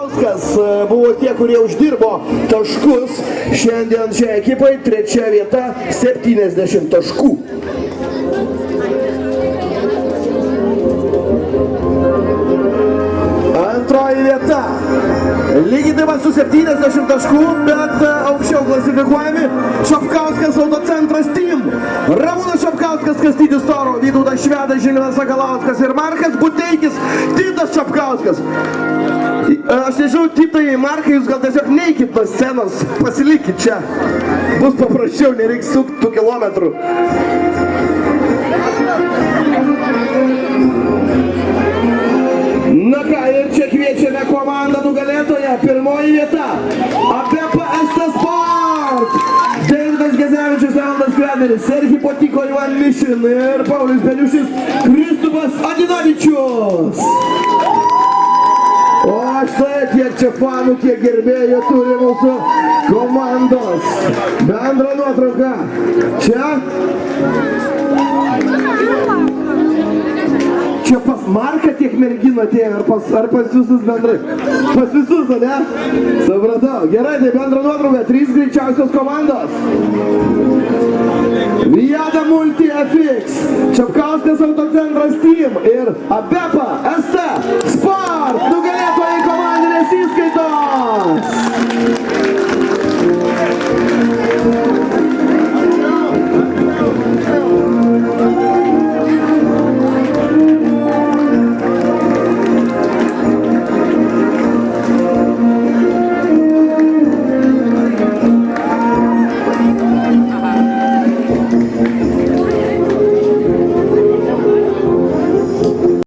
Čapkauskas buvo tie, kurie uždirbo taškus. Šiandien šiai ekipai 3 vieta 70 taškų. Antroji vieta. Lygiai taip pat su 70 taškų, bet aukščiau klasifikuojami Čapkauskas Autocentras Team. Ramūnas Čapkauskas, Kastytis Toro, Vytautas Švedas, Žilvinas Sakalauskas ir Markas Buteikis, Titas Čapkauskas. Aš nežinau, Titai, Markai, jūs gal tiesiog neikit nuo scenos, pasilikit čia. Bus paprasčiau, nereiks sukti tų kilometrų. Na ką, ir čia kviečiame komandą nugalėtoją. Pirmoji vieta. Abepa ST Sport. Deividas Gezevičius, Evaldas Kremeris, Serhij Potiko, Ivan Mišin ir Paulius Beniušis, Kristupas Adinavičius. O štai kiek čia fanų, kiek gerbėjų turi mūsų komandos. Bendra nuotrauka. Čia. Čia pas Marką tiek merginų atėjo, ar pas visus bendrai? Pas visus, ne? Supratau. Gerai, tai bendra nuotrauka. 3 greičiausios komandos. Viada Multi FX, Čapkauskas Autocentras Team ir Abepa ST.